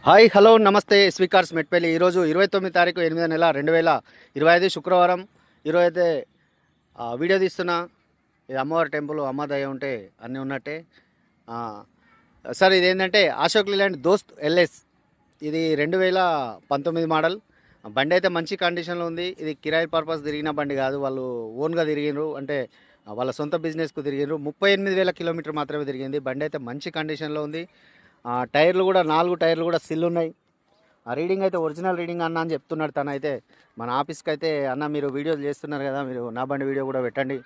Hi hello నమస్తే స్వీకార్స్ మెట్పల్లి. ఈరోజు 29 తారీఖు 8 నెల 2025 శుక్రవారం. ఈరోజు అయితే వీడియో తీస్తున్నా. ఇది అమ్మవారి టెంపుల్, అమ్మ దయ ఉంటే అన్నీ ఉన్నట్టే. ఆ, సార్ ఇదేంటంటే అశోక్ లీలాండ్ దోస్త్ ఎల్ఎస్. ఇది 2019 మోడల్. బండి అయితే మంచి కండిషన్లో ఉంది. ఇది కిరాయి పర్పస్ తిరిగిన బండి కాదు, వాళ్ళు ఓన్గా తిరిగినారు, అంటే వాళ్ళ సొంత బిజినెస్కు తిరిగినారు. 38,000 కిలోమీటర్ మాత్రమే తిరిగింది. బండి అయితే మంచి కండిషన్లో ఉంది. టైర్లు కూడా 4 టైర్లు కూడా సిల్ ఉన్నాయి. ఆ రీడింగ్ అయితే ఒరిజినల్ రీడింగ్ అన్న అని చెప్తున్నాడు తను. అయితే మన ఆఫీస్కి అయితే అన్న మీరు వీడియోలు చేస్తున్నారు కదా, మీరు నా బండి వీడియో కూడా పెట్టండి,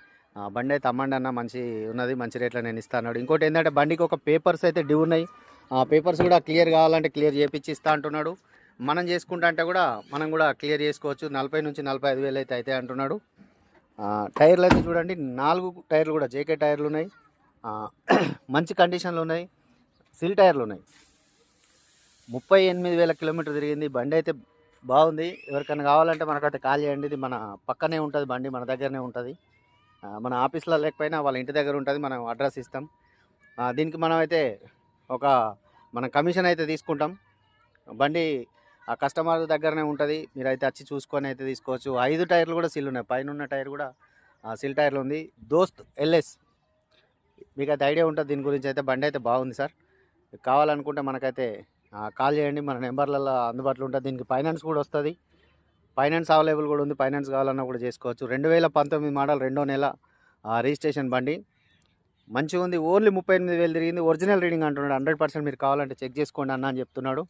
బండి అయితే అమ్మండి అన్న, మంచి ఉన్నది, మంచి రేట్లో నేను ఇస్తాను అన్నాడు. ఇంకోటి ఏంటంటే బండికి ఒక పేపర్స్ అయితే డ్యూ ఉన్నాయి. ఆ పేపర్స్ కూడా క్లియర్ కావాలంటే క్లియర్ చేయించి ఇస్తా అంటున్నాడు. మనం చేసుకుంటా అంటే కూడా మనం కూడా క్లియర్ చేసుకోవచ్చు. 40 నుంచి 45,000 అయితే అయితే అంటున్నాడు. టైర్లు అయితే చూడండి, 4 టైర్లు కూడా జేకే టైర్లు ఉన్నాయి. మంచి కండిషన్లో ఉన్నాయి. సిల్ టైర్లు ఉన్నాయి. 38,000 కిలోమీటర్ తిరిగింది. బండి అయితే బాగుంది. ఎవరికైనా కావాలంటే మనకైతే కాల్ చేయండి. ఇది మన పక్కనే ఉంటుంది, బండి మన దగ్గరనే ఉంటుంది. మన ఆఫీస్లో లేకపోయినా వాళ్ళ ఇంటి దగ్గర ఉంటుంది. మనం అడ్రస్ ఇస్తాం. దీనికి మనం అయితే ఒక మన కమిషన్ అయితే తీసుకుంటాం. బండి ఆ కస్టమర్ దగ్గరనే ఉంటుంది. మీరైతే వచ్చి చూసుకొని అయితే తీసుకోవచ్చు. 5 టైర్లు కూడా సిల్ ఉన్నాయి. పైన ఉన్న టైర్ కూడా సిల్ టైర్లు ఉంది. దోస్త్ ఎల్ఎస్, మీకు అయితే ఐడియా ఉంటుంది దీని గురించి. అయితే బండి అయితే బాగుంది సార్. కావాలనుకుంటే మనకైతే కాల్ చేయండి. మన నెంబర్లలో అందుబాటులో ఉంటుంది. దీనికి ఫైనాన్స్ కూడా వస్తుంది. ఫైనాన్స్ అవైలబుల్ కూడా ఉంది. ఫైనాన్స్ కావాలన్నా కూడా చేసుకోవచ్చు. 2019 మోడల్, 2వ నెల రిజిస్ట్రేషన్ బండి. మంచిగా ఉంది. ఓన్లీ 38,000 తిరిగింది. ఒరిజినల్ రీడింగ్ అంటున్నాడు. 100% మీరు కావాలంటే చెక్ చేసుకోండి అన్న అని చెప్తున్నాడు.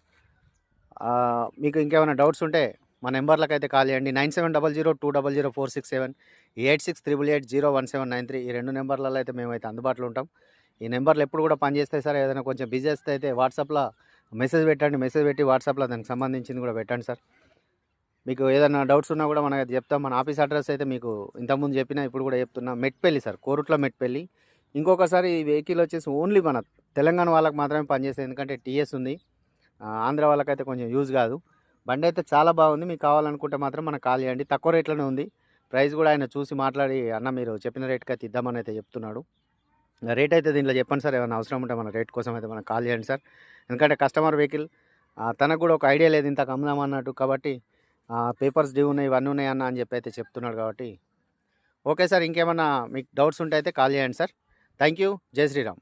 మీకు ఇంకేమైనా డౌట్స్ ఉంటే మా నెంబర్లకు అయితే కాల్ చేయండి. 9700200467, 8688801793. ఈ 2 నెంబర్లలో అయితే మేమైతే అందుబాటులో ఉంటాం. ఈ నెంబర్లు ఎప్పుడు కూడా పనిచేస్తాయి సార్. ఏదైనా కొంచెం బిజీ వస్తే అయితే వాట్సాప్లో మెసేజ్ పెట్టండి. మెసేజ్ పెట్టి వాట్సాప్లో దానికి సంబంధించింది కూడా పెట్టండి సార్. మీకు ఏదైనా డౌట్స్ ఉన్నా కూడా మనకి చెప్తాం. మన ఆఫీస్ అడ్రస్ అయితే మీకు ఇంతకుముందు చెప్పినా, ఇప్పుడు కూడా చెప్తున్నా. మెట్పల్లి సార్, కోరుట్ల మెట్పల్లి. ఇంకొకసారి ఈ వెహికల్ వచ్చేసి ఓన్లీ మన తెలంగాణ వాళ్ళకి మాత్రమే పనిచేస్తుంది. ఎందుకంటే టీఎస్ ఉంది. ఆంధ్ర వాళ్ళకైతే కొంచెం యూజ్ కాదు. బండి అయితే చాలా బాగుంది. మీకు కావాలనుకుంటే మాత్రం మనకు కాల్ చేయండి. తక్కువ రేట్లోనే ఉంది. ప్రైస్ కూడా ఆయన చూసి మాట్లాడి అన్న మీరు చెప్పిన రేట్కి అయితే ఇద్దామని అయితే చెప్తున్నాడు. రేట్ అయితే దీంట్లో చెప్పండి సార్. ఏమైనా అవసరం ఉంటే మన రేట్ కోసం అయితే మనకు కాల్ చేయండి సార్. ఎందుకంటే కస్టమర్ వెహికల్, తనకు కూడా ఒక ఐడియా లేదు ఇంత అమ్ముదామన్నట్టు. కాబట్టి పేపర్స్ డ్యూ ఉన్నాయి, ఇవన్నీ ఉన్నాయి అన్న అని చెప్పి అయితే చెప్తున్నాడు. కాబట్టి ఓకే సార్. ఇంకేమన్నా మీకు డౌట్స్ ఉంటే అయితే కాల్ చేయండి సార్. Thank you. జై శ్రీరామ్.